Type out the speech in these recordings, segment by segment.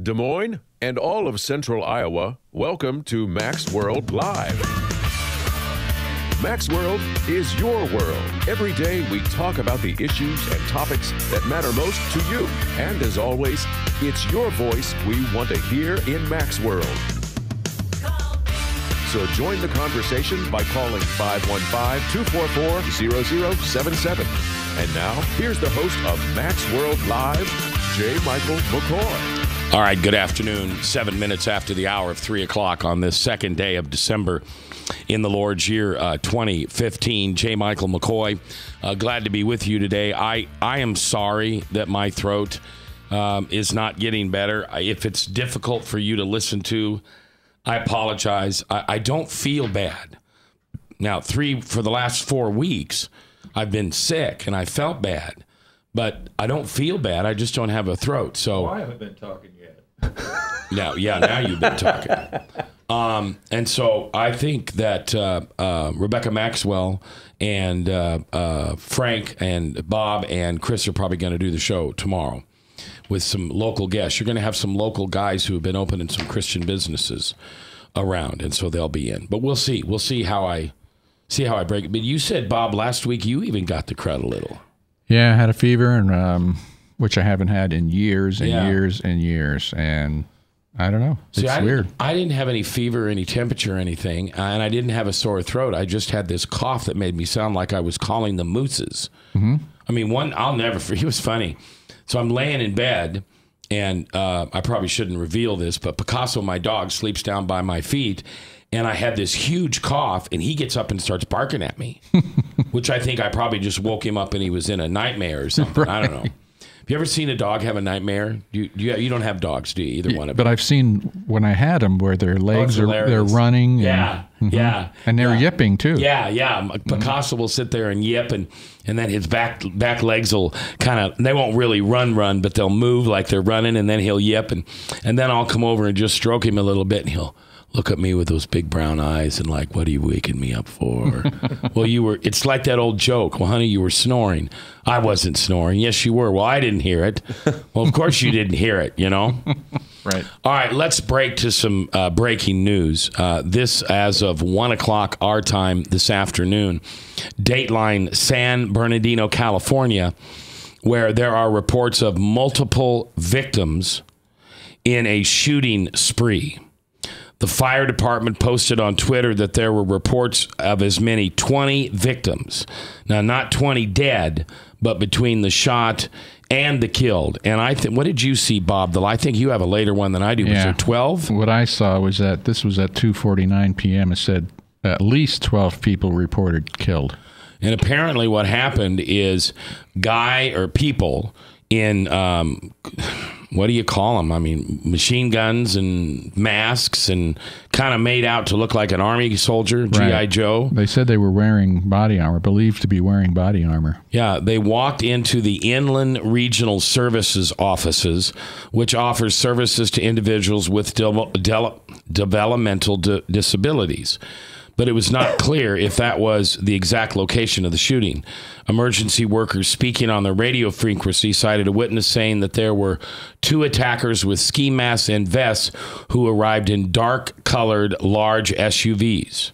Des Moines, and all of Central Iowa, welcome to Mac's World Live. Mac's World is your world. Every day we talk about the issues and topics that matter most to you. And as always, it's your voice we want to hear in Mac's World. So join the conversation by calling 515-244-0077. And now, here's the host of Mac's World Live, J. Michael McCoy. All right, good afternoon. 7 minutes after the hour of 3 o'clock on this second day of December in the Lord's year 2015. J. Michael McCoy, glad to be with you today. I am sorry that my throat is not getting better. If it's difficult for you to listen to, I apologize. I don't feel bad. Now, for the last 4 weeks, I've been sick and I felt bad. But I don't feel bad. I just don't have a throat. So I haven't been talking yet. Now you've been talking. And so I think that Rebecca Maxwell and Frank and Bob and Chris are probably going to do the show tomorrow with some local guests. You're going to have some local guys who have been opening some Christian businesses around, and so they'll be in. But we'll see. We'll see how I break it. But you said, Bob, last week you even got the crud a little. Yeah, I had a fever, and which I haven't had in years and years and years, and I don't know. It's weird. I didn't have any fever, any temperature, or anything, and I didn't have a sore throat. I just had this cough that made me sound like I was calling the mooses. Mm-hmm. I mean, I'll never forget. It was funny. So I'm laying in bed, and I probably shouldn't reveal this, but Picasso, my dog, sleeps down by my feet. And I had this huge cough, and he gets up and starts barking at me, which I think I probably just woke him up and he was in a nightmare or something. Right. I don't know. Have you ever seen a dog have a nightmare? You don't have dogs, do you? Either one of them. But I've seen when I had them where their legs they're running. Yeah, yeah. And they're yipping too. Yeah. Picasso will sit there and yip, and then his back legs will kind of, they won't really run, but they'll move like they're running, and then he'll yip, and then I'll come over and just stroke him a little bit, and he'll look at me with those big brown eyes and like, what are you waking me up for? Well, it's like that old joke. Well, honey, you were snoring. I wasn't snoring. Yes, you were. Well, I didn't hear it. Well, of course you didn't hear it, you know? Right. All right, let's break to some breaking news. This as of 1 o'clock our time this afternoon. Dateline San Bernardino, California, where there are reports of multiple victims in a shooting spree. The fire department posted on Twitter that there were reports of as many 20 victims. Now, not 20 dead, but between the shot and the killed. And what did you see, Bob? I think you have a later one than I do. Was there 12? What I saw was that this was at 2:49 p.m. It said at least 12 people reported killed. And apparently what happened is people in, what do you call them? I mean, machine guns and masks and kind of made out to look like an army soldier, G.I. Joe. They said they were wearing body armor, believed to be wearing body armor. Yeah, they walked into the Inland Regional Services offices, which offers services to individuals with developmental disabilities. But it was not clear if that was the exact location of the shooting. Emergency workers speaking on the radio frequency cited a witness saying that there were 2 attackers with ski masks and vests who arrived in dark-colored large SUVs.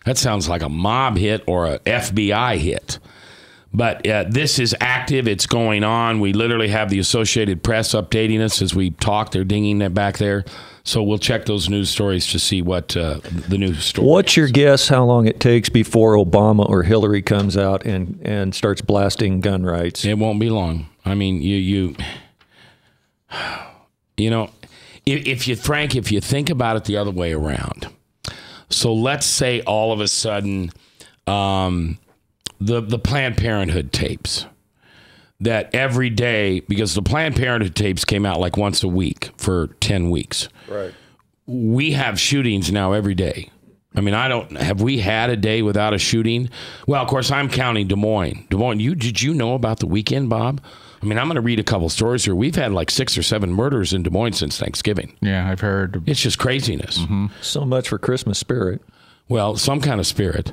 That sounds like a mob hit or a FBI hit. But this is active. It's going on. We literally have the Associated Press updating us as we talk. They're dinging it back there. So we'll check those news stories to see what the news story What's your guess how long it takes before Obama or Hillary comes out and starts blasting gun rights? It won't be long. I mean, you know, if you think about it the other way around. So let's say all of a sudden the Planned Parenthood tapes. That every day, because the Planned Parenthood tapes came out like once a week for 10 weeks. Right. We have shootings now every day. I mean, have we had a day without a shooting? Well, of course, I'm counting Des Moines. Did you know about the weekend, Bob? I mean, I'm going to read a couple stories here. We've had like 6 or 7 murders in Des Moines since Thanksgiving. Yeah, I've heard. It's just craziness. Mm-hmm. So much for Christmas spirit. Well, some kind of spirit.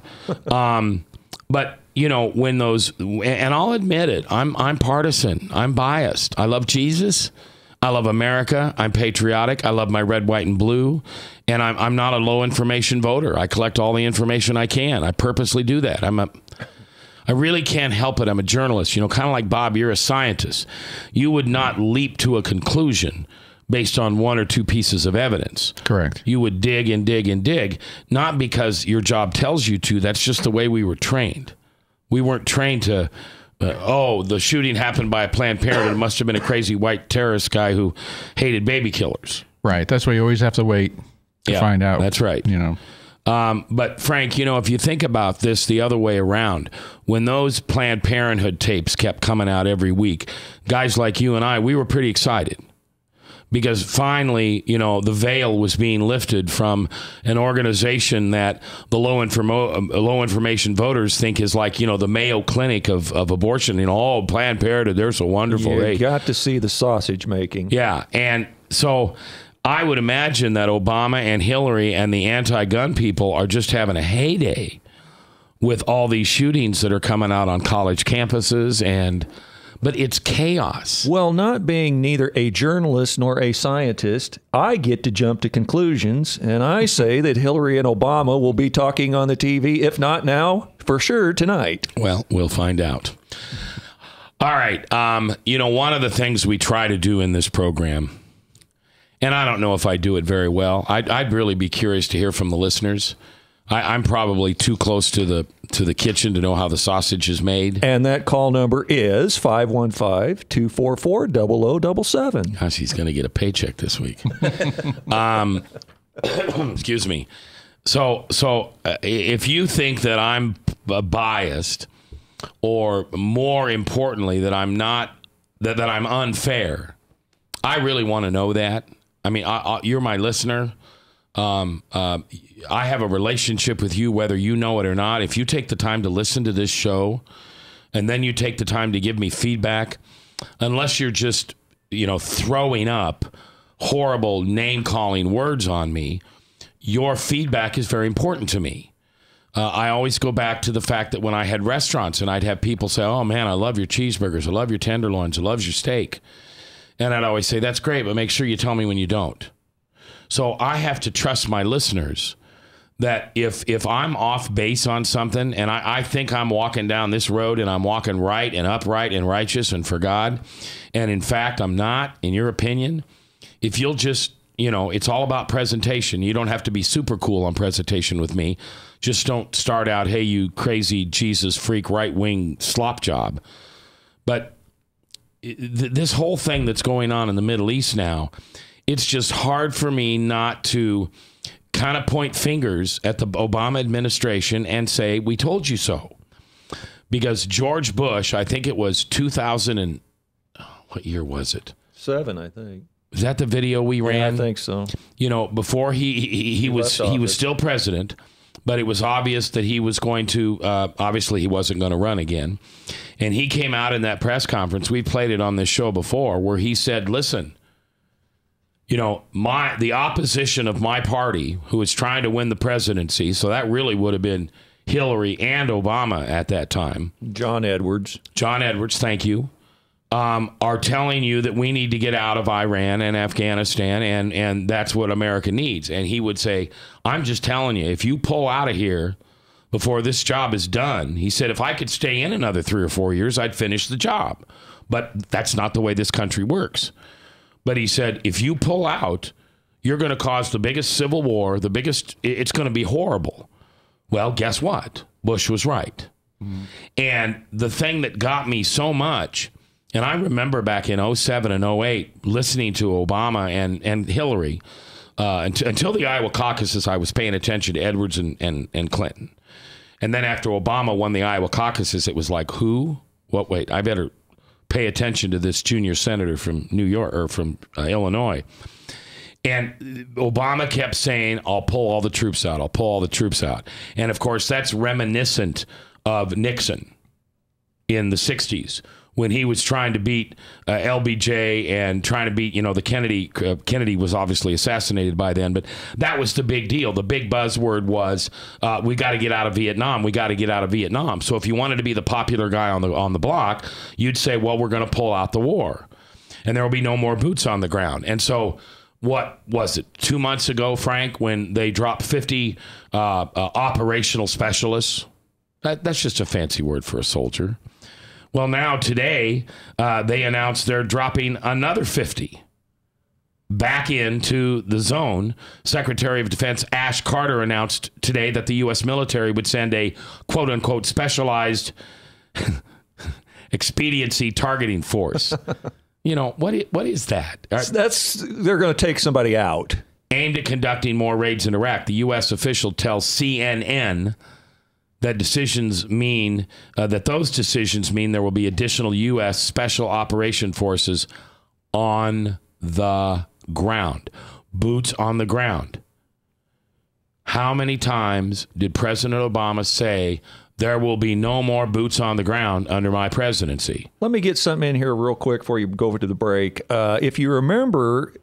But you know, when those, and I'll admit it, I'm partisan. I'm biased. I love Jesus. I love America. I'm patriotic. I love my red, white, and blue. And I'm not a low information voter. I collect all the information I can. I purposely do that. I really can't help it. I'm a journalist. You know, kind of like Bob, you're a scientist. You would not leap to a conclusion based on one or two pieces of evidence. Correct. You would dig and dig and dig, not because your job tells you to. That's just the way we were trained. We weren't trained to, the shooting happened by a Planned Parenthood. It must have been a crazy white terrorist guy who hated baby killers. Right. That's why you always have to wait to find out. That's right. You know. But Frank, you know, if you think about this the other way around, when those Planned Parenthood tapes kept coming out every week, guys like you and I, we were pretty excited. Because finally, you know, the veil was being lifted from an organization that the low information voters think is like, you know, the Mayo Clinic of abortion. You know, Planned Parenthood, they're so wonderful. You got to see the sausage making. Yeah, and so I would imagine that Obama and Hillary and the anti-gun people are just having a heyday with all these shootings that are coming out on college campuses but it's chaos. Well, not being neither a journalist nor a scientist, I get to jump to conclusions, and I say that Hillary and Obama will be talking on the TV, if not now, for sure tonight. Well, we'll find out. All right. You know, one of the things we try to do in this program, and I don't know if I do it very well, I'd really be curious to hear from the listeners. I'm probably too close to the kitchen to know how the sausage is made. And that call number is 515-244-0077. Gosh, he's going to get a paycheck this week. Excuse me. So if you think that I'm biased, or more importantly, that I'm not, that I'm unfair, I really want to know that. I mean, you're my listener. I have a relationship with you, whether you know it or not. If you take the time to listen to this show, and then you take the time to give me feedback, unless you're just, you know, throwing up horrible name-calling words on me, your feedback is very important to me. I always go back to the fact that when I had restaurants and I'd have people say, oh, man, I love your cheeseburgers, I love your tenderloins, I love your steak. And I'd always say, that's great, but make sure you tell me when you don't. So I have to trust my listeners that if I'm off base on something, and I think I'm walking down this road and I'm walking right and upright and righteous and for God, and in fact I'm not, in your opinion, if you'll just, you know, it's all about presentation. You don't have to be super cool on presentation with me. Just don't start out, hey, you crazy Jesus freak right-wing slop job. But this whole thing that's going on in the Middle East now, it's just hard for me not to kind of point fingers at the Obama administration and say, we told you so. Because George Bush, I think it was 2000 and, what year was it? 7, I think. Is that the video we ran? Yeah, I think so. You know, before he was still president, but it was obvious that he was going to, obviously he wasn't going to run again. And he came out in that press conference, we played it on this show before, where he said, listen, you know, the opposition of my party, who is trying to win the presidency, so that really would have been Hillary and Obama at that time. John Edwards, thank you, are telling you that we need to get out of Iran and Afghanistan, and that's what America needs. And he would say, I'm just telling you, if you pull out of here before this job is done, he said, if I could stay in another 3 or 4 years, I'd finish the job. But that's not the way this country works. But he said, if you pull out, you're going to cause the biggest civil war, it's going to be horrible. Well, guess what? Bush was right. Mm-hmm. And the thing that got me so much, and I remember back in 07 and 08, listening to Obama and Hillary, until the Iowa caucuses, I was paying attention to Edwards and Clinton. And then after Obama won the Iowa caucuses, it was like, who? What? Wait, I better pay attention to this junior senator from New York or from Illinois. And Obama kept saying, I'll pull all the troops out. I'll pull all the troops out. And of course, that's reminiscent of Nixon in the 60s when he was trying to beat LBJ and trying to beat, you know, the Kennedy. Kennedy was obviously assassinated by then, but that was the big deal. The big buzzword was, we got to get out of Vietnam. We got to get out of Vietnam. So if you wanted to be the popular guy on the block, you'd say, well, we're going to pull out the war. and there will be no more boots on the ground. And so what was it, 2 months ago, Frank, when they dropped 50 operational specialists? That's just a fancy word for a soldier. Well, now today, they announced they're dropping another 50 back into the zone. Secretary of Defense Ash Carter announced today that the U.S. military would send a quote-unquote specialized expediency targeting force. What is that? They're going to take somebody out. Aimed at conducting more raids in Iraq. The U.S. official tells CNN that those decisions mean there will be additional U.S. special operation forces on the ground. Boots on the ground. How many times did President Obama say there will be no more boots on the ground under my presidency? Let me get something in here real quick before you go over to the break. If you remember,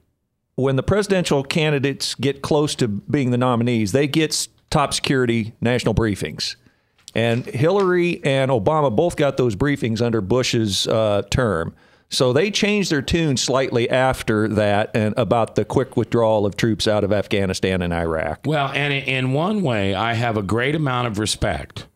when the presidential candidates get close to being the nominees, they get top security national briefings. And Hillary and Obama both got those briefings under Bush's term. So they changed their tune slightly after that and about the quick withdrawal of troops out of Afghanistan and Iraq. Well, and in one way, I have a great amount of respect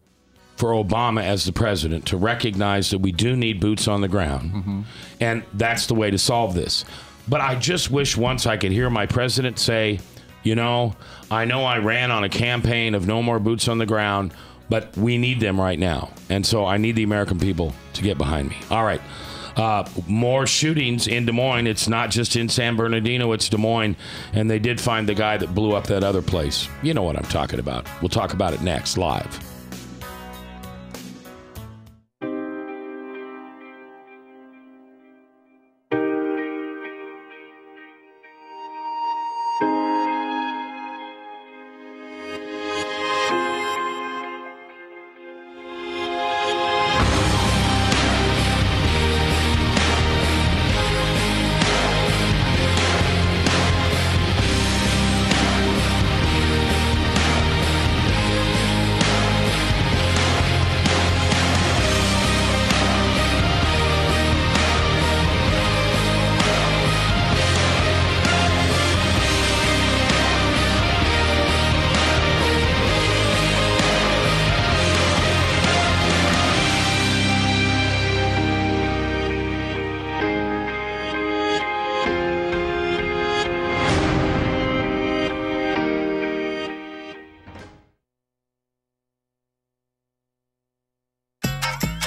for Obama as the president to recognize that we do need boots on the ground. Mm-hmm. And that's the way to solve this. But I just wish once I could hear my president say, I know I ran on a campaign of no more boots on the ground, but we need them right now. And so I need the American people to get behind me. All right. More shootings in Des Moines. It's not just in San Bernardino, it's Des Moines. And they did find the guy that blew up that other place. You know what I'm talking about. We'll talk about it next, live.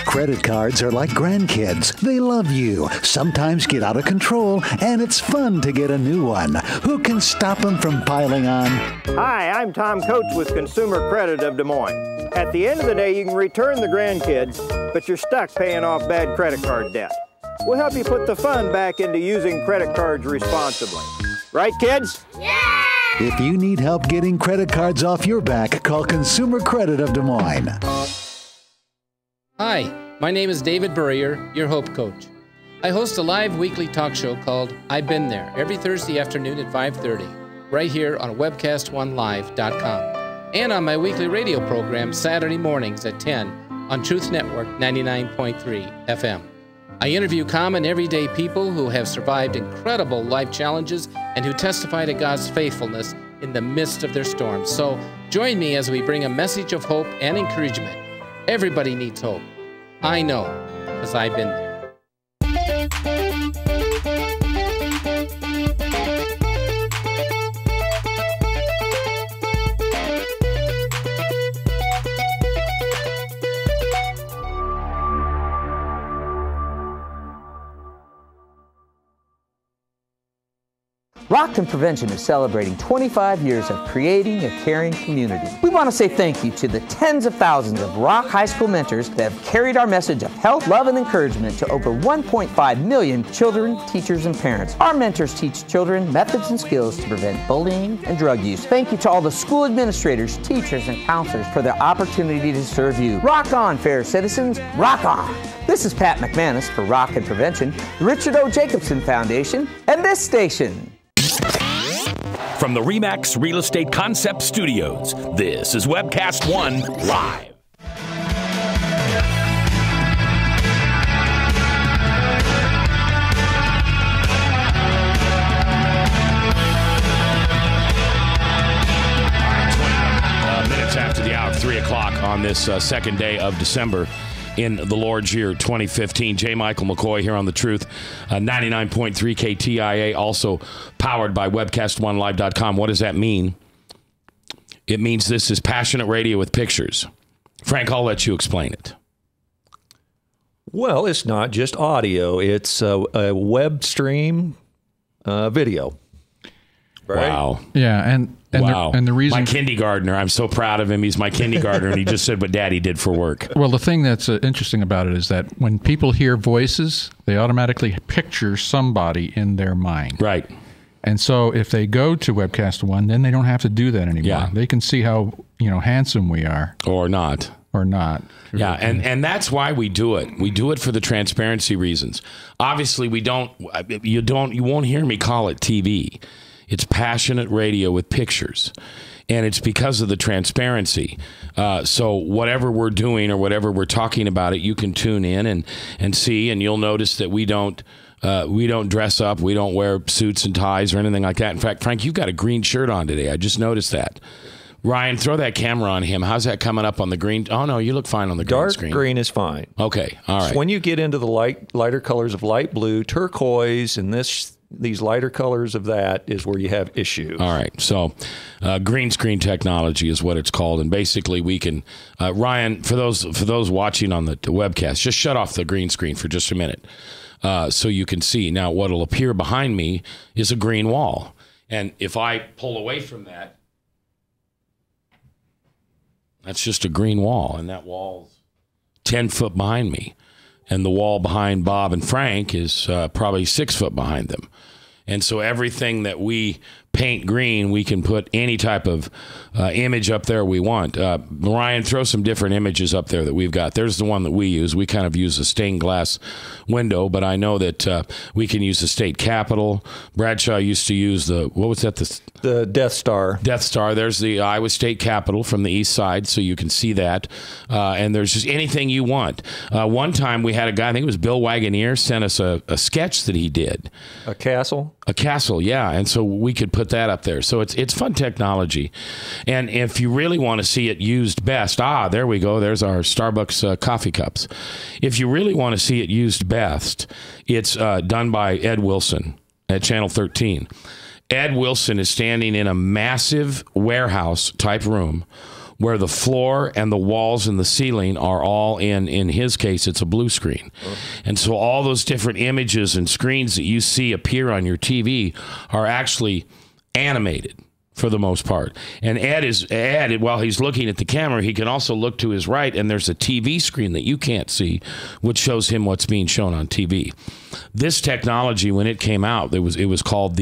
Credit cards are like grandkids. They love you, sometimes get out of control, and it's fun to get a new one. Who can stop them from piling on? Hi, I'm Tom Coates with Consumer Credit of Des Moines. At the end of the day, you can return the grandkids, but you're stuck paying off bad credit card debt. We'll help you put the fun back into using credit cards responsibly. Right, kids? Yeah! If you need help getting credit cards off your back, call Consumer Credit of Des Moines. Hi, my name is David Burrier, your Hope Coach. I host a live weekly talk show called I've Been There every Thursday afternoon at 5:30, right here on webcast1live.com, and on my weekly radio program Saturday mornings at 10 on Truth Network 99.3 FM. I interview common everyday people who have survived incredible life challenges and who testify to God's faithfulness in the midst of their storms. So join me as we bring a message of hope and encouragement. Everybody needs hope. I know, because I've been there. Rockton Prevention is celebrating 25 years of creating a caring community. We want to say thank you to the tens of thousands of Rock High School mentors that have carried our message of health, love, and encouragement to over 1.5 million children, teachers, and parents. Our mentors teach children methods and skills to prevent bullying and drug use. Thank you to all the school administrators, teachers, and counselors for the opportunity to serve you. Rock on, fair citizens. Rock on. This is Pat McManus for Rockton Prevention, the Richard O. Jacobson Foundation, and this station. From the RE/MAX Real Estate Concept Studios, this is Webcast One Live. hour, 3 o'clock on this second day of December in the Lord's year 2015. J. Michael McCoy here on The Truth, 99.3 KTIA, also powered by webcast1live.com. What does that mean? It means this is passionate radio with pictures. Frank, I'll let you explain it. Well, it's not just audio. It's a web stream video. Right? Wow. Yeah, and wow. The reason... My kindergartner, I'm so proud of him. He's my kindergartner, and he just said what Daddy did for work. Well, the thing that's interesting about it is that when people hear voices, they automatically picture somebody in their mind. Right. And so if they go to Webcast One, then they don't have to do that anymore. Yeah. They can see how handsome we are. Or not. Or not. Yeah, and that's why we do it. We do it for the transparency reasons. Obviously, you won't hear me call it TV. It's passionate radio with pictures. And it's because of the transparency. So whatever we're doing or whatever we're talking about it, you can tune in and see, and you'll notice that we don't dress up. We don't wear suits and ties or anything like that. In fact, Frank, you've got a green shirt on today. I just noticed that. Ryan, throw that camera on him. How's that coming up on the green? Oh, no, you look fine on the green screen. Dark green is fine. Okay, all right. So when you get into the lighter colors of light blue, turquoise, and these lighter colors of that is where you have issues. All right. So green screen technology is what it's called. And basically we can, Ryan, for those watching on the webcast, just shut off the green screen for just a minute so you can see. Now, what will appear behind me is a green wall. And if I pull away from that, that's just a green wall. And that wall's 10 foot behind me. And the wall behind Bob and Frank is probably 6 foot behind them. And so everything that we paint green, we can put any type of image up there we want. Ryan, throw some different images up there that we've got. There's the one that we use. We kind of use a stained glass window, but I know that we can use the state capitol. Bradshaw used to use what was that? The Death Star. Death Star. There's the Iowa State Capitol from the east side, so you can see that. And there's just anything you want. One time we had a guy, I think it was Bill Wagoneer, sent us a sketch that he did. A castle? A castle, yeah. And so we could put that up there. So it's fun technology. And if you really want to see it used best, there we go. There's our Starbucks coffee cups. If you really want to see it used best, it's done by Ed Wilson at Channel 13. Ed Wilson is standing in a massive warehouse type room where the floor and the walls and the ceiling are all in his case, it's a blue screen. And so all those different images and screens that you see appear on your TV are actually animated for the most part. And Ed, while he's looking at the camera, he can also look to his right, and there's a TV screen that you can't see, which shows him what's being shown on TV. This technology, when it came out, it was called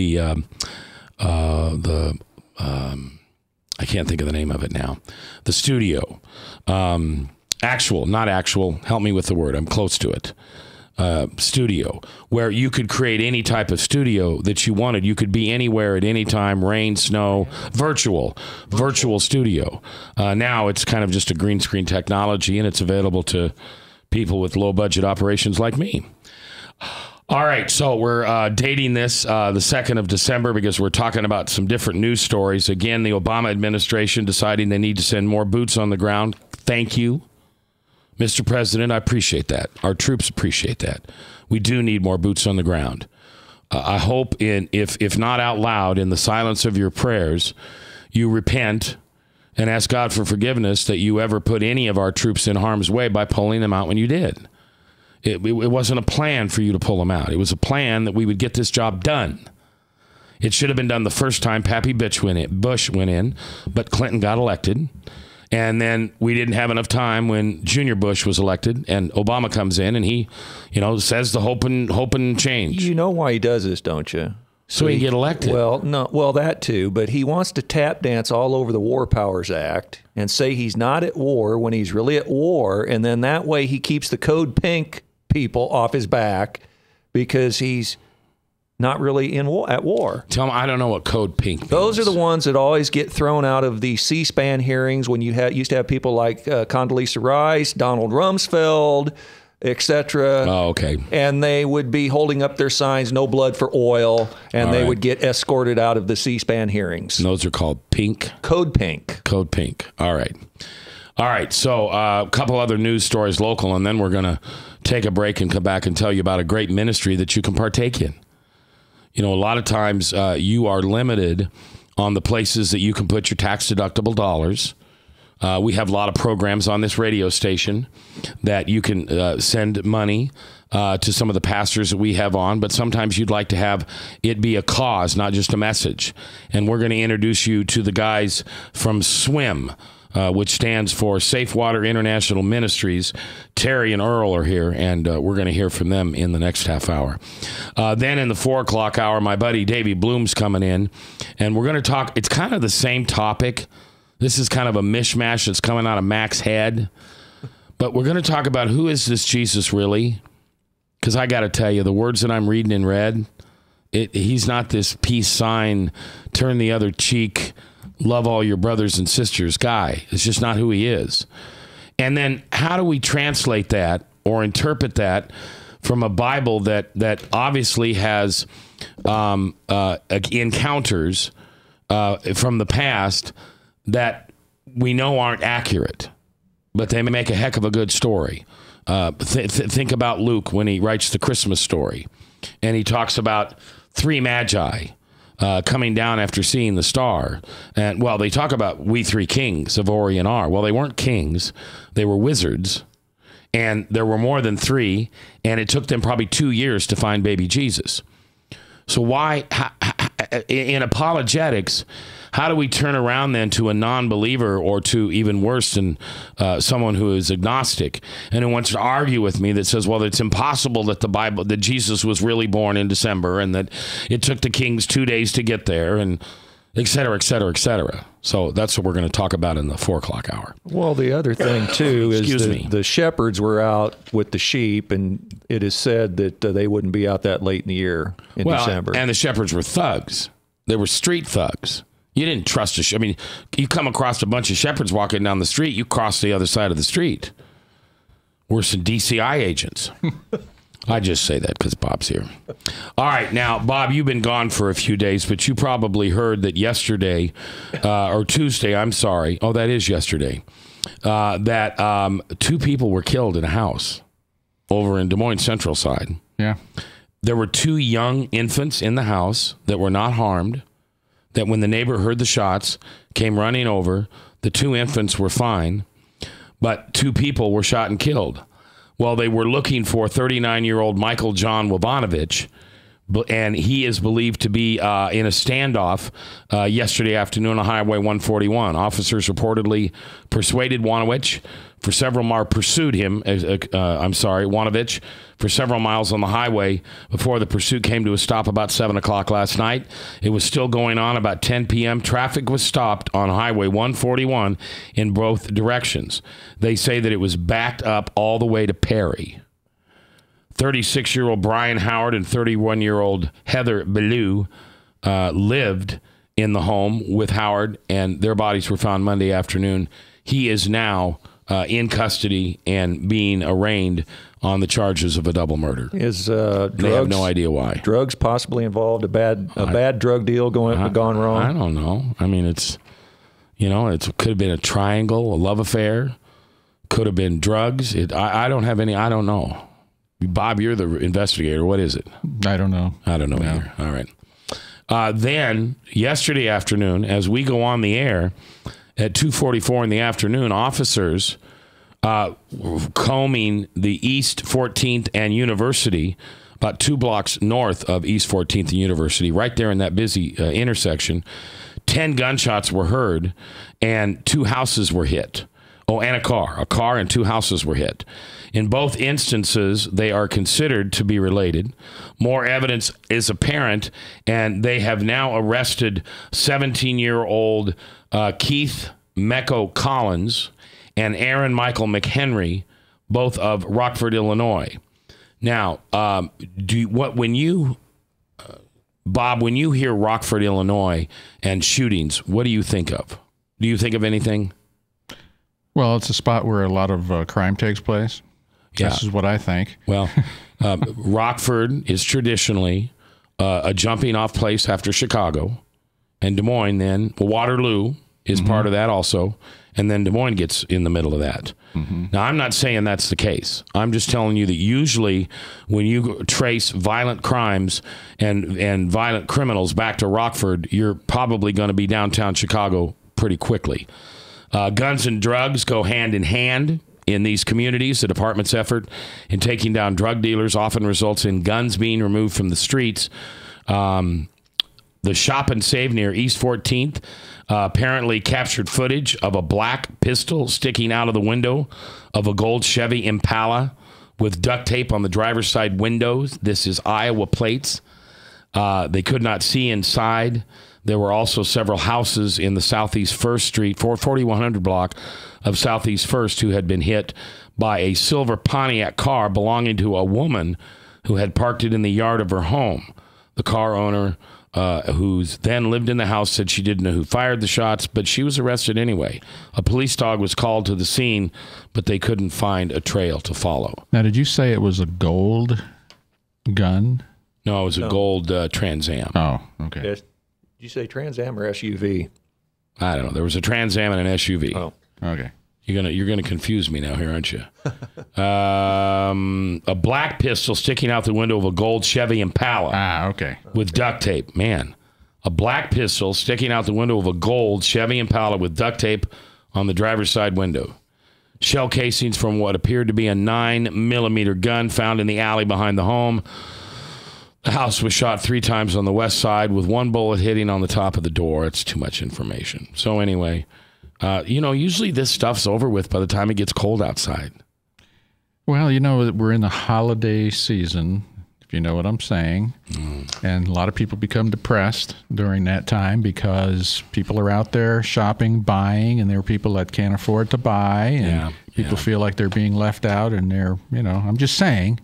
I can't think of the name of it now. The studio. Not actual. Help me with the word. I'm close to it. Studio, where you could create any type of studio that you wanted. You could be anywhere at any time, rain, snow, virtual studio. Now it's kind of just a green screen technology, and it's available to people with low budget operations like me. All right, so we're dating this the 2nd of December because we're talking about some different news stories. Again, the Obama administration deciding they need to send more boots on the ground. Thank you, Mr. President. I appreciate that. Our troops appreciate that. We do need more boots on the ground. I hope, if not out loud, in the silence of your prayers, you repent and ask God for forgiveness that you ever put any of our troops in harm's way by pulling them out when you did. It wasn't a plan for you to pull them out. It was a plan that we would get this job done. It should have been done the first time Bush went in, but Clinton got elected. And then we didn't have enough time when Junior Bush was elected, and Obama comes in, and he, says the hope and change. You know why he does this, don't you? So he get elected. Well, that too, but he wants to tap dance all over the War Powers Act and say he's not at war when he's really at war, and then that way he keeps the Code Pink people off his back because he's not really at war. Tell him I don't know what Code Pink means. Those are the ones that always get thrown out of the C-SPAN hearings when you used to have people like Condoleezza Rice, Donald Rumsfeld, etc. Oh, okay. And they would be holding up their signs, no blood for oil, and they would get escorted out of the C-SPAN hearings. And those are called Pink? Code Pink. Code Pink. All right. All right, so a couple other news stories local, and then we're going to take a break and come back and tell you about a great ministry that you can partake in. You know, a lot of times you are limited on the places that you can put your tax-deductible dollars. We have a lot of programs on this radio station that you can send money to some of the pastors that we have on, but sometimes you'd like to have it be a cause, not just a message. And we're going to introduce you to the guys from SWIM, which stands for Safe Water International Ministries. Terry and Earl are here, and we're going to hear from them in the next half hour. Then in the 4 o'clock hour, my buddy Davey Bloom's coming in, and we're going to talk. It's kind of the same topic. This is kind of a mishmash that's coming out of Mac's head. But we're going to talk about who is this Jesus really? Because I got to tell you, the words that I'm reading in red, he's not this peace sign, turn the other cheek, love all your brothers and sisters guy. It's just not who he is. And then how do we translate that or interpret that from a Bible that obviously has encounters from the past that we know aren't accurate, but they make a heck of a good story. Think about Luke when he writes the Christmas story, and he talks about 3 magi coming down after seeing the star. And, well, they talk about we 3 kings of Orient are. Well, they weren't kings. They were wizards. And there were more than 3, and it took them probably 2 years to find baby Jesus. So why, in apologetics, how do we turn around then to a non-believer, or to even worse than someone who is agnostic and who wants to argue with me that says, well, it's impossible that that Jesus was really born in December and that it took the kings 2 days to get there, and et cetera, et cetera, et cetera. So that's what we're going to talk about in the 4 o'clock hour. Well, the other thing, too, is the shepherds were out with the sheep, and it is said that they wouldn't be out that late in the year in December. And the shepherds were thugs. They were street thugs. You didn't trust I mean, you come across a bunch of shepherds walking down the street, you cross the other side of the street. Worse than DCI agents. I just say that because Bob's here. All right. Now, Bob, you've been gone for a few days, but you probably heard that yesterday, or Tuesday, I'm sorry. Oh, that is yesterday. That 2 people were killed in a house over in Des Moines Central side. Yeah. There were 2 young infants in the house that were not harmed. That when the neighbor heard the shots, came running over. The 2 infants were fine, but 2 people were shot and killed. Well, they were looking for 39-year-old Michael John Wabanovich, and he is believed to be in a standoff yesterday afternoon on Highway 141. Officers reportedly pursued Wanovich for several miles on the highway before the pursuit came to a stop about 7 o'clock last night. It was still going on about 10 p.m. Traffic was stopped on Highway 141 in both directions. They say that it was backed up all the way to Perry. 36-year-old Brian Howard and 31-year-old Heather Ballou lived in the home with Howard, and their bodies were found Monday afternoon. He is now in custody and being arraigned on the charges of a double murder. Is they have no idea why. Drugs possibly involved? A bad drug deal gone wrong? I don't know. I mean, it could have been a triangle, a love affair. Could have been drugs. I don't have any. I don't know. Bob, you're the investigator. What is it? I don't know. I don't know either. All right. Then yesterday afternoon, as we go on the air at 2:44 in the afternoon, officers combing the East 14th and University, about 2 blocks north of East 14th and University, right there in that busy intersection, 10 gunshots were heard and 2 houses were hit. Oh, and a car and 2 houses were hit. In both instances, they are considered to be related. More evidence is apparent, and they have now arrested 17-year-old Keith Mecco Collins and Aaron Michael McHenry, both of Rockford, Illinois. Now, Bob, when you hear Rockford, Illinois, and shootings, what do you think of? Do you think of anything? Well, it's a spot where a lot of crime takes place. Yeah. This is what I think. Well, Rockford is traditionally a jumping off place after Chicago, and Des Moines then. Waterloo is part of that also. And then Des Moines gets in the middle of that. Now, I'm not saying that's the case. I'm just telling you that usually when you trace violent crimes and violent criminals back to Rockford, you're probably going to be downtown Chicago pretty quickly. Guns and drugs go hand in hand in these communities. The department's effort in taking down drug dealers often results in guns being removed from the streets. The Shop and Save near East 14th apparently captured footage of a black pistol sticking out of the window of a gold Chevy Impala with duct tape on the driver's side windows. This is Iowa plates. They could not see inside. There were also several houses in the Southeast 1st Street, 4100 block of Southeast 1st, who had been hit by a silver Pontiac car belonging to a woman who had parked it in the yard of her home. The car owner, who's then lived in the house, said she didn't know who fired the shots, but she was arrested anyway. A police dog was called to the scene, but they couldn't find a trail to follow. Now, did you say it was a gold gun? No, it was a gold Trans Am. Oh, okay. Did you say Trans Am or SUV? I don't know. There was a Trans Am and an SUV. Oh, okay. You're gonna confuse me now here, aren't you? A black pistol sticking out the window of a gold Chevy Impala. Ah, okay. With duct tape. Man, a black pistol sticking out the window of a gold Chevy Impala with duct tape on the driver's side window. Shell casings from what appeared to be a 9mm gun found in the alley behind the home. The house was shot 3 times on the west side with 1 bullet hitting on the top of the door. It's too much information. So anyway, usually this stuff's over with by the time it gets cold outside. Well, we're in the holiday season, if you know what I'm saying. And a lot of people become depressed during that time because people are out there shopping, buying, and there are people that can't afford to buy. And people feel like they're being left out, and I'm just saying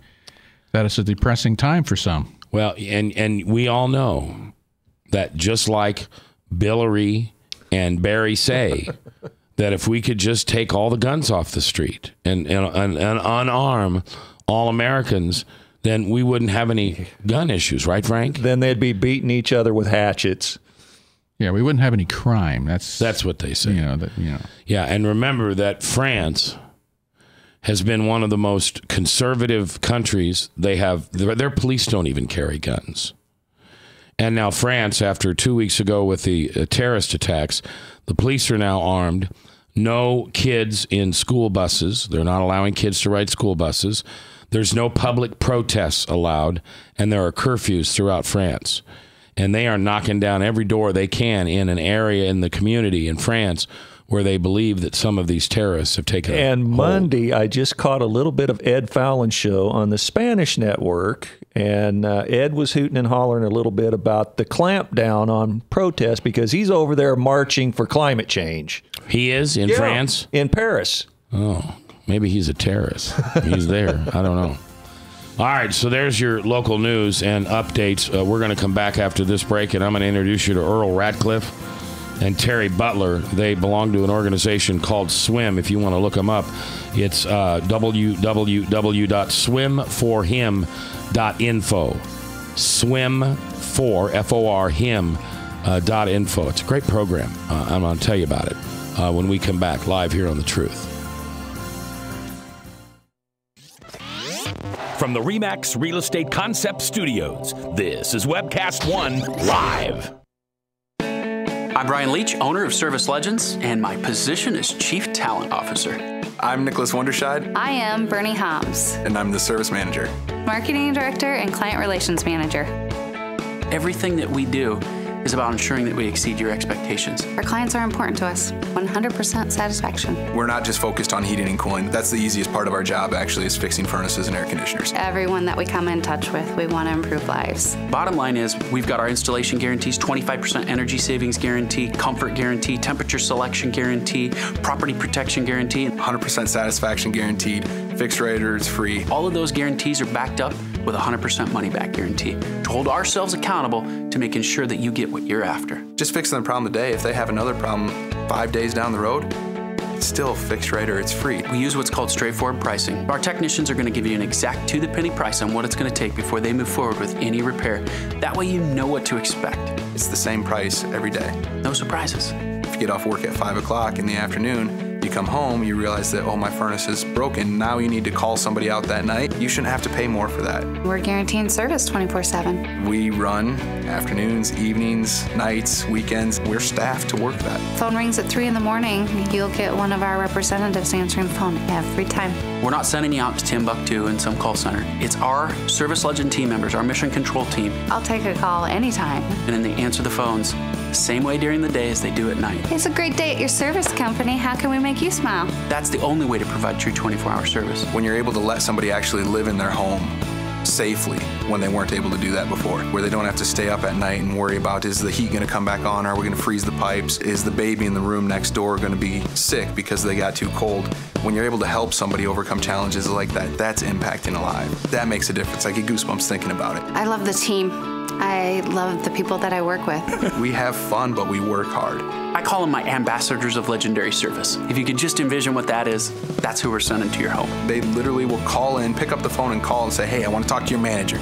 that it's a depressing time for some. Well, and we all know that just like Billary and Barry say, that if we could just take all the guns off the street and unarm all Americans, then we wouldn't have any gun issues, right, Frank? Then they'd be beating each other with hatchets. Yeah, we wouldn't have any crime. That's what they say. Yeah, and remember that France has been one of the most conservative countries. Their police don't even carry guns. And now France, after 2 weeks ago with the terrorist attacks, the police are now armed. No kids in school buses. They're not allowing kids to ride school buses. There's no public protests allowed, and there are curfews throughout France. And they are knocking down every door they can in an area in the community in France where they believe that some of these terrorists have taken And hold. Monday, I just caught a little bit of Ed Fallon's show on the Spanish network, and Ed was hooting and hollering a little bit about the clampdown on protests because he's over there marching for climate change. He is in France? In Paris. Oh, maybe he's a terrorist. He's there. I don't know. All right, so there's your local news and updates. We're going to come back after this break, and I'm going to introduce you to Earl Ratcliffe and Terry Butler. They belong to an organization called SWIM. If you want to look them up, it's www.swimforhim.info. Swim4, F-O-R, him.info. It's a great program. I'm going to tell you about it when we come back live here on The Truth. From the RE/MAX Real Estate Concept Studios, this is Webcast One Live. I'm Brian Leach, owner of Service Legends, and my position is Chief Talent Officer. I'm Nicholas Wonderscheid. I am Bernie Homs. And I'm the Service Manager. Marketing Director and Client Relations Manager. Everything that we do is about ensuring that we exceed your expectations. Our clients are important to us. 100% satisfaction. We're not just focused on heating and cooling. That's the easiest part of our job, actually, is fixing furnaces and air conditioners. Everyone that we come in touch with, we want to improve lives. Bottom line is, we've got our installation guarantees, 25% energy savings guarantee, comfort guarantee, temperature selection guarantee, property protection guarantee. 100% satisfaction guaranteed, fixed rate or it's free. All of those guarantees are backed up with a 100% money-back guarantee to hold ourselves accountable to making sure that you get what you're after. Just fixing the problem today. If they have another problem 5 days down the road, it's still fixed rate or it's free. We use what's called straightforward pricing. Our technicians are going to give you an exact to-the-penny price on what it's going to take before they move forward with any repair. That way you know what to expect. It's the same price every day. No surprises. to get off work at 5 o'clock in the afternoon. You come home, you realize that, oh, my furnace is broken. Now you need to call somebody out that night. You shouldn't have to pay more for that. We're guaranteeing service 24/7. We run afternoons, evenings, nights, weekends. We're staffed to work that. Phone rings at 3 in the morning. You'll get one of our representatives answering the phone every time. We're not sending you out to Timbuktu in some call center. It's our Service Legend team members, our mission control team. I'll take a call anytime. And then they answer the phones the same way during the day as they do at night. It's a great day at your service company. How can we make you smile? That's the only way to provide true 24-hour service. When you're able to let somebody actually live in their home safely when they weren't able to do that before, where they don't have to stay up at night and worry about, is the heat going to come back on? Are we going to freeze the pipes? Is the baby in the room next door going to be sick because they got too cold? When you're able to help somebody overcome challenges like that, that's impacting a life. That makes a difference. I get goosebumps thinking about it. I love the team. I love the people that I work with. We have fun, but we work hard. I call them my ambassadors of legendary service. If you could just envision what that is, that's who we're sending to your home. They literally will call in, pick up the phone and call and say, hey, I want to talk to your manager.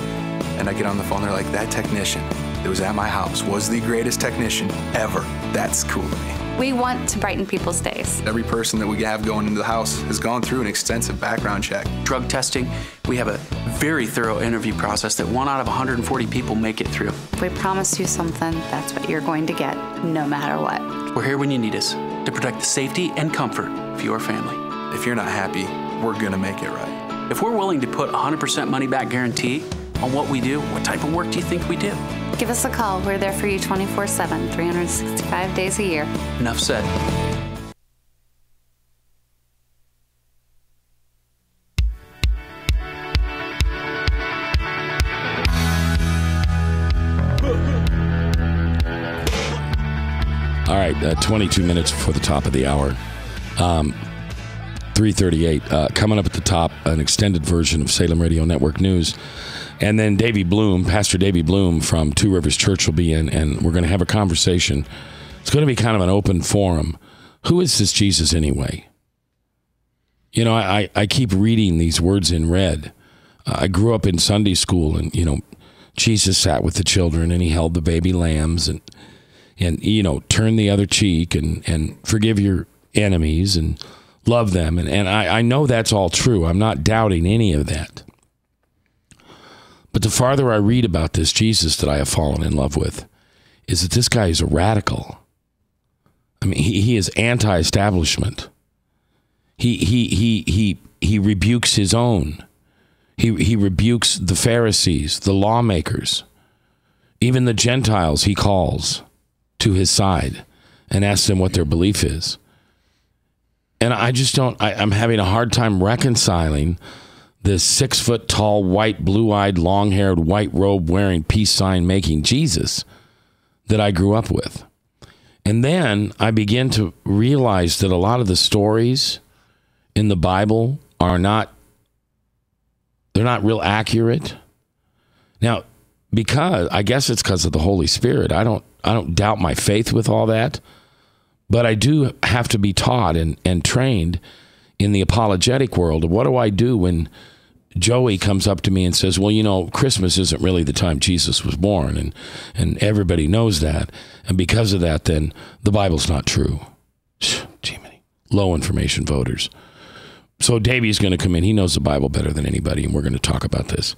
And I get on the phone, they're like, that technician that was at my house was the greatest technician ever. That's cool to me. We want to brighten people's days. Every person that we have going into the house has gone through an extensive background check. Drug testing, we have a very thorough interview process that 1 out of 140 people make it through. If we promise you something, that's what you're going to get, no matter what. We're here when you need us to protect the safety and comfort of your family. If you're not happy, we're gonna make it right. If we're willing to put 100% money back guarantee on what we do, what type of work do you think we do? Give us a call. We're there for you 24/7, 365 days a year. Enough said. All right, 22 minutes before the top of the hour. 3:38. Coming up at the top, an extended version of Salem Radio Network News. And then Davey Bloom, Pastor Davey Bloom from Two Rivers Church will be in, and we're going to have a conversation. It's going to be kind of an open forum. Who is this Jesus anyway? You know, I keep reading these words in red. I grew up in Sunday school, and, you know, Jesus sat with the children, and he held the baby lambs, and you know, turn the other cheek, and forgive your enemies, and love them. And I know that's all true. I'm not doubting any of that. But the farther I read about this Jesus that I have fallen in love with, is that this guy is a radical. I mean, he is anti-establishment. He rebukes his own. He rebukes the Pharisees, the lawmakers, even the Gentiles he calls to his side and asks them what their belief is. And I just don't, I'm having a hard time reconciling this 6-foot-tall, white, blue-eyed, long-haired, white robe-wearing, peace sign-making Jesus that I grew up with. And then I begin to realize that a lot of the stories in the Bible are not, they're not real accurate. Now, because, I guess it's because of the Holy Spirit. I don't doubt my faith with all that, but I do have to be taught and trained in the apologetic world of what do I do when Joey comes up to me and says, well, you know, Christmas isn't really the time Jesus was born, and everybody knows that. And because of that, then the Bible's not true. Gee, low information voters. So Davey's going to come in. He knows the Bible better than anybody, and we're going to talk about this.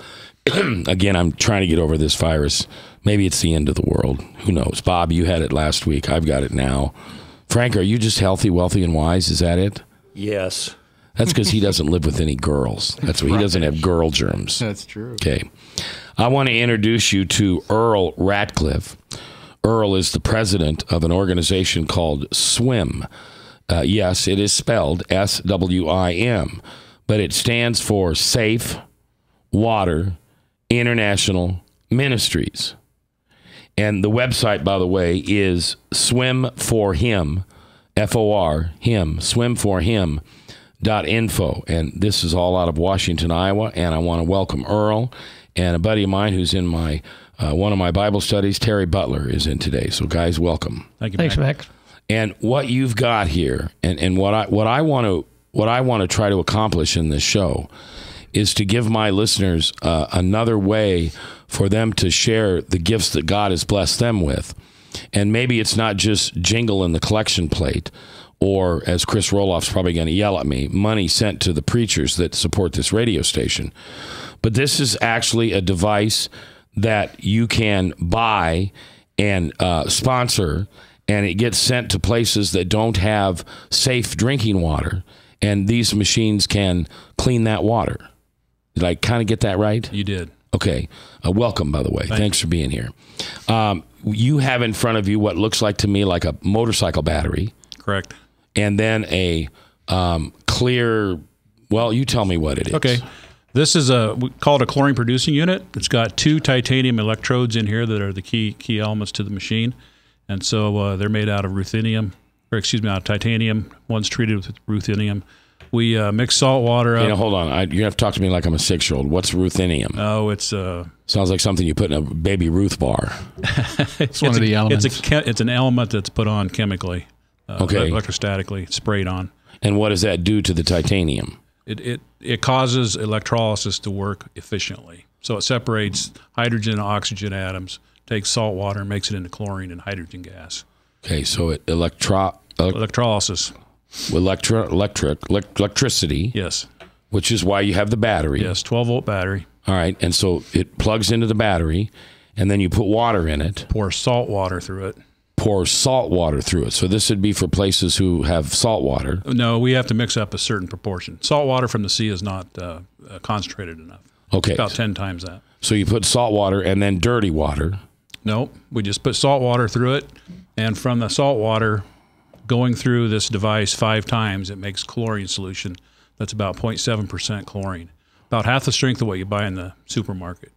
Again, I'm trying to get over this virus. Maybe it's the end of the world. Who knows? Bob, you had it last week. I've got it now. Frank, are you just healthy, wealthy, and wise? Is that it? Yes. That's because he doesn't live with any girls. That's why he doesn't have girl germs. That's true. Okay. I want to introduce you to Earl Ratcliffe. Earl is the president of an organization called SWIM. Yes, it is spelled SWIM, but it stands for Safe Water International Ministries. And the website, by the way, is Swim for Him, F-O-R, him, swimforhim.info. And this is all out of Washington, Iowa. And I want to welcome Earl and a buddy of mine who's in my one of my Bible studies. Terry Butler is in today. So, guys, welcome. Thank you. Thanks, Max. And what you've got here, and what I want to try to accomplish in this show, is to give my listeners another way for them to share the gifts that God has blessed them with. And maybe it's not just jingle in the collection plate, or, as Chris Roloff's probably going to yell at me, money sent to the preachers that support this radio station. But this is actually a device that you can buy and sponsor, and it gets sent to places that don't have safe drinking water, and these machines can clean that water. Did I kind of get that right? You did. Okay. Welcome, by the way. Thanks for being here. You have in front of you what looks like to me like a motorcycle battery. Correct. And then a clear, well, you tell me what it is. Okay. This is we call it a chlorine producing unit. It's got 2 titanium electrodes in here that are the key elements to the machine. And so they're made out of ruthenium, or excuse me, out of titanium. One's treated with ruthenium. We mix salt water up. Hold on. You have to talk to me like I'm a 6-year-old. What's ruthenium? Oh, it's... sounds like something you put in a baby Ruth bar. It's one of the elements. It's an element that's put on chemically. Okay. Electrostatically, sprayed on. And what does that do to the titanium? It causes electrolysis to work efficiently. So it separates hydrogen and oxygen atoms, takes salt water and makes it into chlorine and hydrogen gas. Okay, so it electrolysis. Electricity. Yes. Which is why you have the battery. Yes, 12-volt battery. All right, and so it plugs into the battery, and then you put water in it. Pour salt water through it. Pour salt water through it. So this would be for places who have salt water. No, we have to mix up a certain proportion. Salt water from the sea is not concentrated enough. Okay. It's about 10 times that. So you put salt water and then dirty water. No, we just put salt water through it, and from the salt water going through this device 5 times, it makes chlorine solution that's about 0.7% chlorine, about half the strength of what you buy in the supermarket.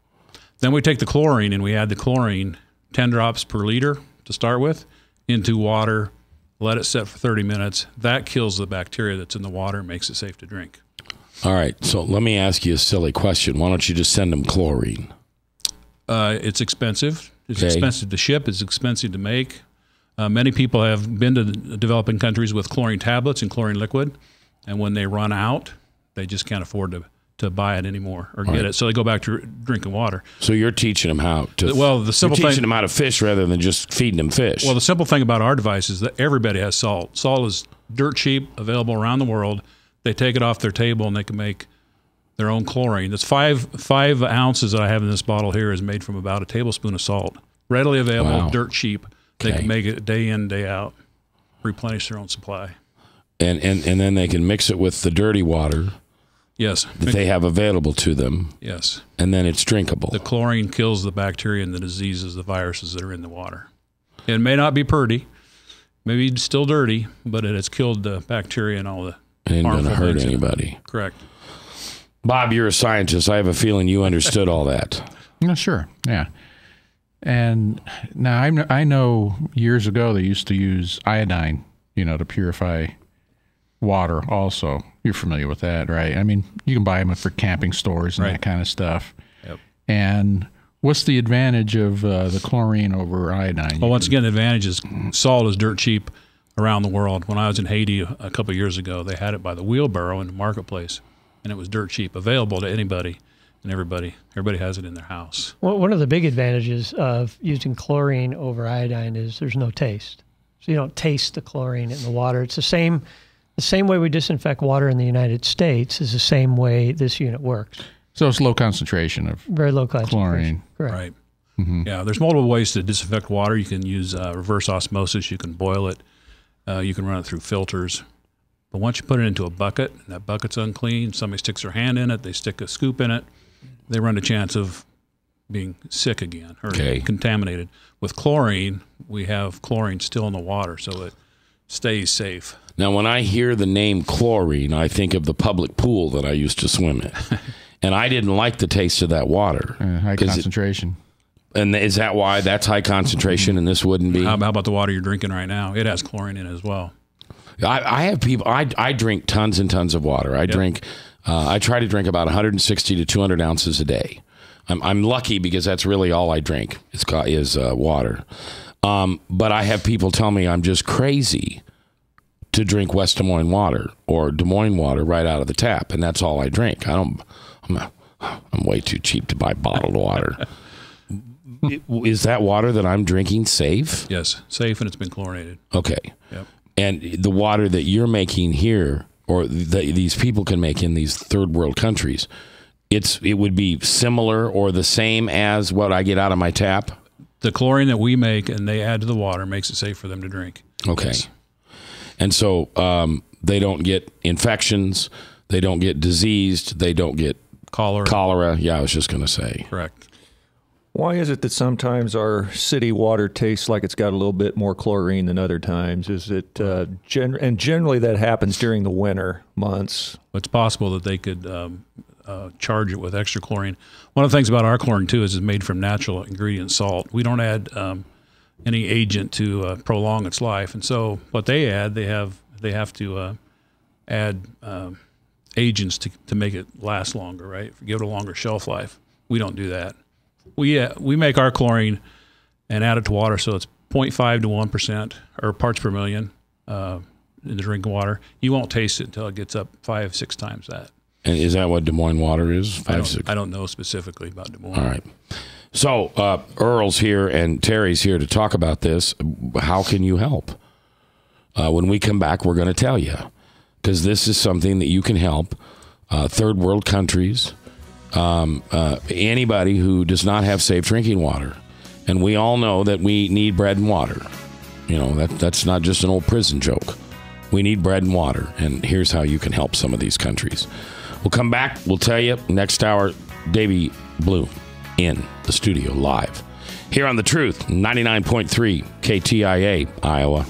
Then we take the chlorine and we add the chlorine, 10 drops per liter to start with, into water, let it set for 30 minutes. That kills the bacteria that's in the water and makes it safe to drink. All right, so let me ask you a silly question. Why don't you just send them chlorine? It's expensive. It's expensive to ship. It's expensive to make. Many people have been to developing countries with chlorine tablets and chlorine liquid, and when they run out, they just can't afford to buy it anymore or get it. So they go back to drinking water. So you're teaching them how to. Well, the simple you're teaching them how to fish rather than just feeding them fish. Well, the simple thing about our device is that everybody has salt. Salt is dirt cheap, available around the world. They take it off their table and they can make their own chlorine. That's five ounces that I have in this bottle here is made from about a tablespoon of salt. Readily available, dirt cheap. They can make it day in, day out, replenish their own supply. And then they can mix it with the dirty water. Yes. That they have available to them. Yes. And then it's drinkable. The chlorine kills the bacteria and the diseases, the viruses that are in the water. It may not be pretty, maybe still dirty, but it has killed the bacteria and all the it ain't going to hurt anybody. Correct. Bob, you're a scientist. I have a feeling you understood all that. Sure. Yeah. And now I know years ago they used to use iodine, to purify water also. You're familiar with that, right? I mean, you can buy them for camping stores and that kind of stuff. Yep. And what's the advantage of the chlorine over iodine? Well, once again, the advantage is salt is dirt cheap around the world. When I was in Haiti a couple of years ago, they had it by the wheelbarrow in the marketplace, and it was dirt cheap, available to anybody. And everybody has it in their house. Well, one of the big advantages of using chlorine over iodine is there's no taste. So you don't taste the chlorine in the water. It's the same way we disinfect water in the United States is the same way this unit works. So it's low concentration of very low concentration chlorine. Correct. Right. Mm-hmm. Yeah, there's multiple ways to disinfect water. You can use reverse osmosis. You can boil it. You can run it through filters. But once you put it into a bucket, and that bucket's unclean, somebody sticks their hand in it, they stick a scoop in it, they run a chance of being sick again or contaminated. With chlorine, we have chlorine still in the water, so it stays safe. Now, when I hear the name chlorine, I think of the public pool that I used to swim in. And I didn't like the taste of that water. High concentration. And is that why that's high concentration and this wouldn't be? How about the water you're drinking right now? It has chlorine in it as well. I have people, I drink tons and tons of water. I try to drink about 160 to 200 ounces a day. I'm lucky because that's really all I drink is water. But I have people tell me I'm just crazy to drink West Des Moines water or Des Moines water right out of the tap, and that's all I drink. I'm way too cheap to buy bottled water. Is that water that I'm drinking safe? Yes, safe, and it's been chlorinated. Okay. Yep. And the water that you're making here, or these people can make in these third world countries, it would be similar or the same as what I get out of my tap? The chlorine that we make and they add to the water makes it safe for them to drink. Okay. Yes. And so they don't get infections, they don't get diseased, they don't get cholera. Yeah, I was just going to say. Correct. Why is it that sometimes our city water tastes like it's got a little bit more chlorine than other times? Is it and generally that happens during the winter months? It's possible that they could charge it with extra chlorine. One of the things about our chlorine too is it's made from natural ingredient salt. We don't add any agent to prolong its life, and so what they add, they have to add agents to make it last longer, right? Give it a longer shelf life. We don't do that. We make our chlorine and add it to water, so it's 0.5 to 1% or parts per million in the drinking water. You won't taste it until it gets up 5-6 times that. And is that what Des Moines water is? I don't know specifically about Des Moines. All right. So Earl's here and Terry's here to talk about this. How can you help? When we come back, we're going to tell you, because this is something that you can help third world countries, anybody who does not have safe drinking water. And we all know that we need bread and water. You know, that's not just an old prison joke. We need bread and water, and here's how you can help some of these countries. We'll come back. We'll tell you next hour. Davey Bloom in the studio live here on The Truth, 99.3 KTIA, Iowa.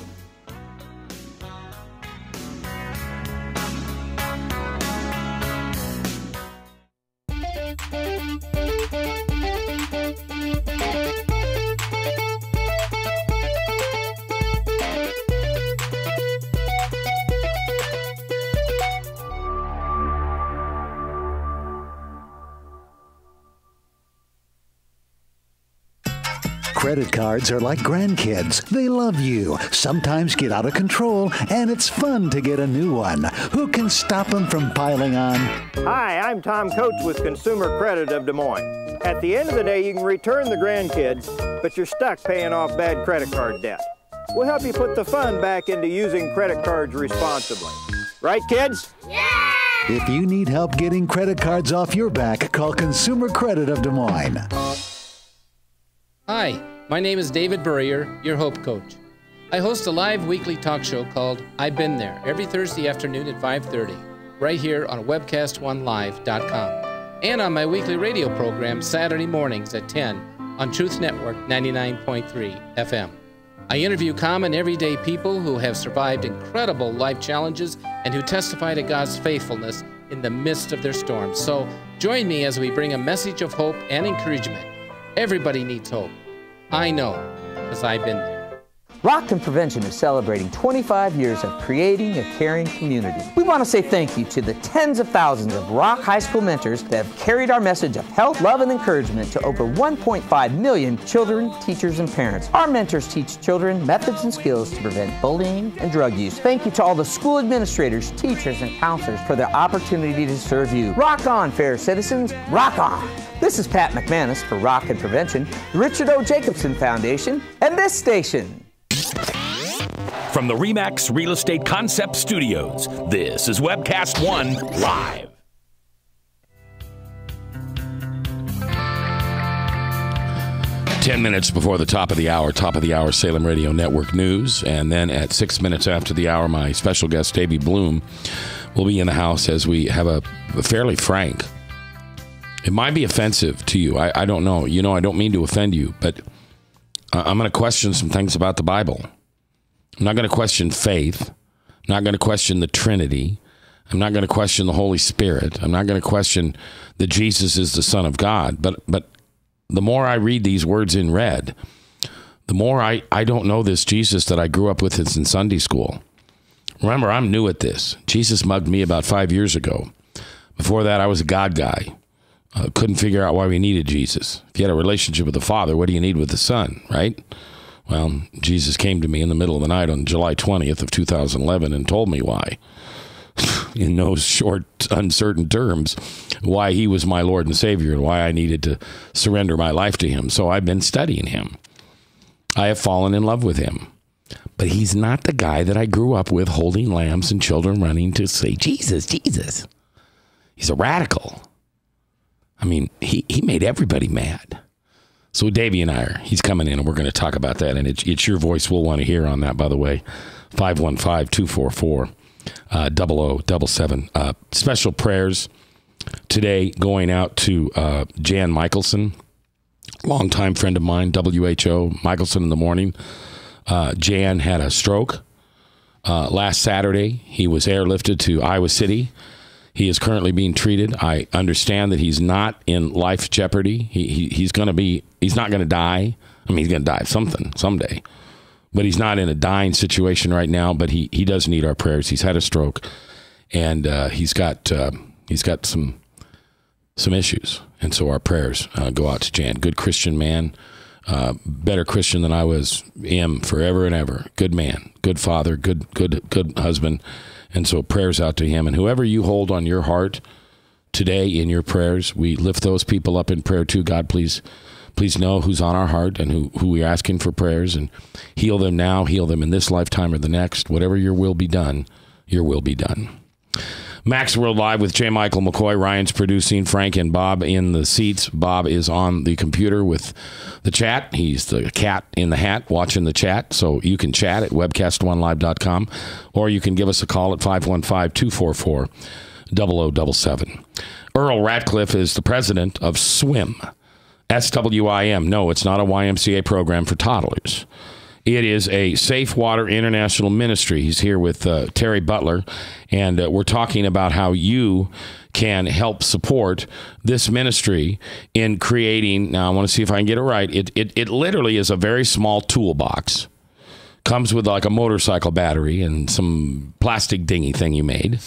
Credit cards are like grandkids. They love you, sometimes get out of control, and it's fun to get a new one. Who can stop them from piling on? Hi, I'm Tom Coates with Consumer Credit of Des Moines. At the end of the day, you can return the grandkids, but you're stuck paying off bad credit card debt. We'll help you put the fun back into using credit cards responsibly. Right, kids? Yeah! If you need help getting credit cards off your back, call Consumer Credit of Des Moines. Hi, my name is David Burrier, your Hope Coach. I host a live weekly talk show called I've Been There every Thursday afternoon at 5:30, right here on webcast1live.com, and on my weekly radio program Saturday mornings at 10 on Truth Network 99.3 FM. I interview common everyday people who have survived incredible life challenges and who testify to God's faithfulness in the midst of their storms. So join me as we bring a message of hope and encouragement. Everybody needs hope. I know, because I've been there. Rockton Prevention is celebrating 25 years of creating a caring community. We want to say thank you to the tens of thousands of Rock High School mentors that have carried our message of health, love, and encouragement to over 1.5 million children, teachers, and parents. Our mentors teach children methods and skills to prevent bullying and drug use. Thank you to all the school administrators, teachers, and counselors for their opportunity to serve you. Rock on, fair citizens, rock on! This is Pat McManus for Rockton Prevention, the Richard O. Jacobson Foundation, and this station. From the RE/MAX Real Estate Concept Studios, this is Webcast One Live. Ten minutes before the top of the hour Salem Radio Network news. And then at 6 minutes after the hour, my special guest, Davey Bloom, will be in the house as we have a fairly frank. It might be offensive to you. I don't know. You know, I don't mean to offend you, but I'm going to question some things about the Bible. I'm not going to question faith. I'm not going to question the Trinity. I'm not going to question the Holy Spirit. I'm not going to question that Jesus is the Son of God. But the more I read these words in red, the more I don't know this Jesus that I grew up with in Sunday school. Remember, I'm new at this. Jesus mugged me about 5 years ago. Before that, I was a God guy. Couldn't figure out why we needed Jesus. If you had a relationship with the Father, what do you need with the Son, right? Well, Jesus came to me in the middle of the night on July 20th of 2011 and told me why. in no short, uncertain terms why he was my Lord and Savior and why I needed to surrender my life to him. So I've been studying him. I have fallen in love with him. But he's not the guy that I grew up with holding lambs and children running to say, Jesus, Jesus. He's a radical. I mean, he made everybody mad. So Davey and he's coming in, and we're going to talk about that. And it's your voice we'll want to hear on that, by the way. 515-244-0077. Special prayers today going out to Jan Michelson, longtime friend of mine, WHO, Michelson in the morning. Jan had a stroke last Saturday. He was airlifted to Iowa City. He is currently being treated. I understand that he's not in life jeopardy. He's not going to die. I mean, he's going to die of something someday. But he's not in a dying situation right now, but he does need our prayers. He's had a stroke, and he's got some issues. And so our prayers go out to Jan. Good Christian man, better Christian than I am forever and ever. Good man, good father, good husband. And so prayers out to him. And whoever you hold on your heart today in your prayers, we lift those people up in prayer too. God, please know who's on our heart and who we're asking for prayers, and heal them now, heal them in this lifetime or the next. Whatever your will be done, your will be done. Max World Live with J. Michael McCoy. Ryan's producing. Frank and Bob in the seats. Bob is on the computer with the chat. He's the cat in the hat watching the chat. So you can chat at webcast1live.com, or you can give us a call at 515-244-0077. Earl Ratcliffe is the president of SWIM. SWIM. No, it's not a YMCA program for toddlers. It is a Safe Water International Ministry. He's here with Terry Butler, and we're talking about how you can help support this ministry in creating. Now, I want to see if I can get it right. It literally is a very small toolbox. Comes with like a motorcycle battery and some plastic dinghy thing you made,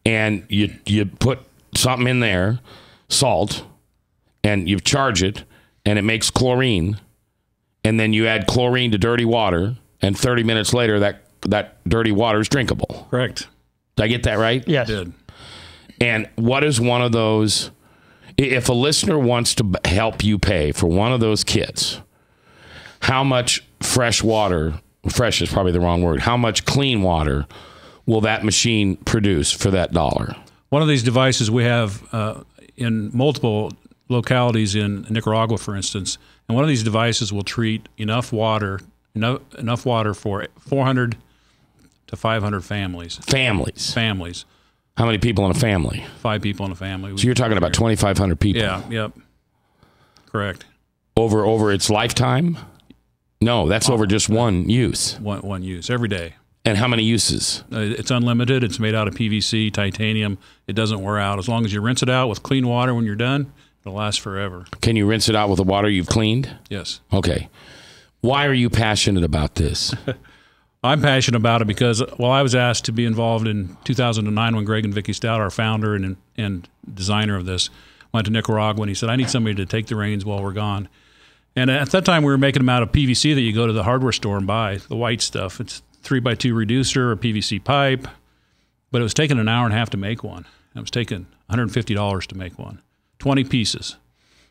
and you put something in there, salt, and you charge it, and it makes chlorine. And then you add chlorine to dirty water, and 30 minutes later, that dirty water is drinkable. Correct. Did I get that right? Yes. Did. And what is one of those? If a listener wants to help you pay for one of those kits, how much fresh water? Fresh is probably the wrong word. How much clean water will that machine produce for that $1? One of these devices we have in multiple localities in Nicaragua, for instance. And one of these devices will treat enough water for 400 to 500 families. Families. How many people in a family? 5 people in a family. So you're talking about 2,500 people. Yeah. Yep. Correct. Over its lifetime? No, that's over just one use. One use every day. And how many uses? It's unlimited. It's made out of PVC, titanium. It doesn't wear out. As long as you rinse it out with clean water when you're done, it'll last forever. Can you rinse it out with the water you've cleaned? Yes. Okay. Why are you passionate about this? I'm passionate about it because, well, I was asked to be involved in 2009 when Greg and Vicki Stout, our founder and designer of this, went to Nicaragua, and he said, I need somebody to take the reins while we're gone. And at that time, we were making them out of PVC that you go to the hardware store and buy, the white stuff. It's 3x2 reducer, a PVC pipe, but it was taking an hour and a half to make one. It was taking $150 to make one. 20 pieces.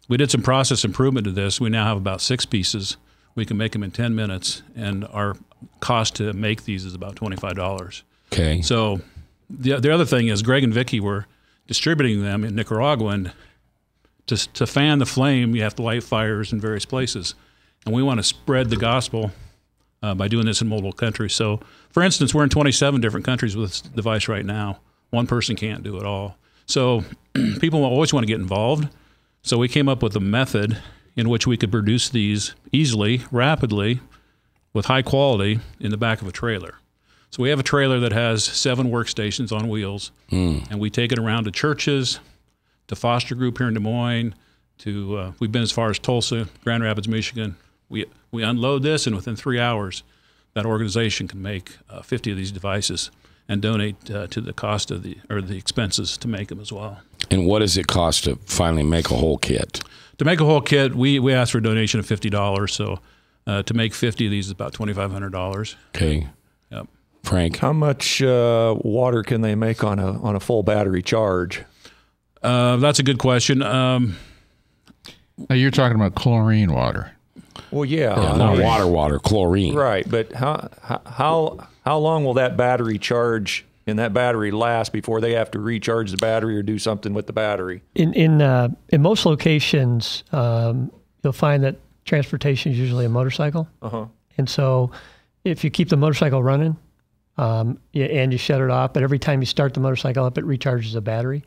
We did some process improvement to this. We now have about 6 pieces. We can make them in 10 minutes, and our cost to make these is about $25. Okay. So the other thing is Greg and Vicki were distributing them in Nicaragua, and to fan the flame, you have to light fires in various places. And we want to spread the gospel by doing this in multiple countries. So, for instance, we're in 27 different countries with this device right now. One person can't do it all. So people always want to get involved. So we came up with a method in which we could produce these easily, rapidly, with high quality in the back of a trailer. So we have a trailer that has 7 workstations on wheels, and we take it around to churches, to foster group here in Des Moines, we've been as far as Tulsa, Grand Rapids, Michigan. We unload this, and within 3 hours, that organization can make 50 of these devices and donate to the cost of the expenses to make them as well. And what does it cost to finally make a whole kit? To make a whole kit, we ask for a donation of $50. So to make 50 of these is about $2,500. Okay. Yep. Frank? How much water can they make on a full battery charge? That's a good question. Now you're talking about chlorine water. Well, yeah, not water, chlorine. Right, but how long will that battery charge and that battery last before they have to recharge the battery or do something with the battery? In most locations, you'll find that transportation is usually a motorcycle, and so if you keep the motorcycle running and you shut it off, but every time you start the motorcycle up, it recharges the battery.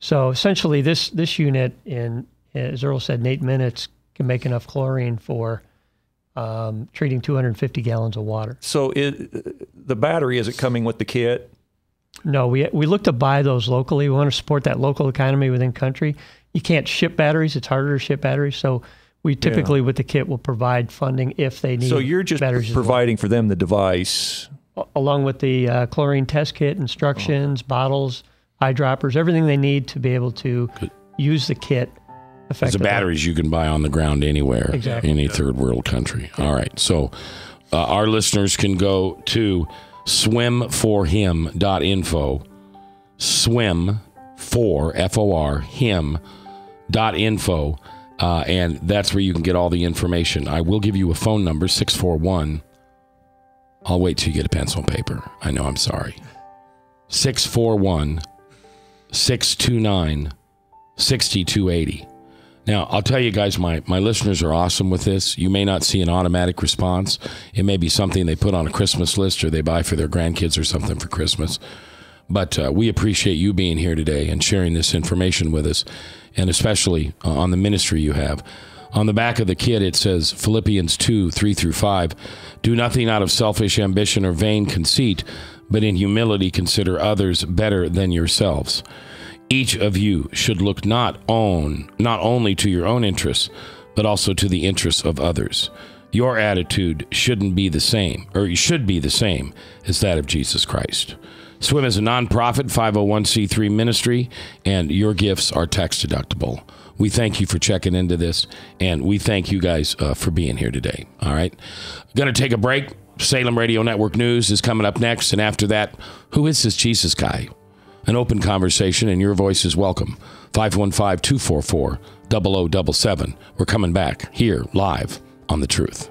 So essentially, this unit, as Earl said, in 8 minutes can make enough chlorine for treating 250 gallons of water. So the battery, is it coming with the kit? No, we look to buy those locally. We want to support that local economy within country. You can't ship batteries. It's harder to ship batteries. So we typically, with the kit, will provide funding if they need. So you're just providing for them the device? Along with the chlorine test kit, instructions, bottles, eyedroppers, everything they need to be able to use the kit effectively. The batteries you can buy on the ground anywhere, exactly. Any third world country. All right. So our listeners can go to swimforhim.info, swim for F-O-R, him.info, and that's where you can get all the information. I will give you a phone number, 641. I'll wait till you get a pencil and paper. I know, I'm sorry. 641-629-6280. Now, I'll tell you guys, my listeners are awesome with this. You may not see an automatic response. It may be something they put on a Christmas list or they buy for their grandkids or something for Christmas. But we appreciate you being here today and sharing this information with us, and especially on the ministry you have. On the back of the kit, it says Philippians 2:3-5, do nothing out of selfish ambition or vain conceit, but in humility consider others better than yourselves. Each of you should look not only to your own interests, but also to the interests of others. Your attitude shouldn't be the same, or you should be the same as that of Jesus Christ. Swim is a nonprofit 501c3 ministry, and your gifts are tax deductible. We thank you for checking into this, and we thank you guys for being here today. All right. Going to take a break. Salem Radio Network News is coming up next, and after that, who is this Jesus guy? An open conversation, and your voice is welcome. 515-244-0077. We're coming back here live on The Truth.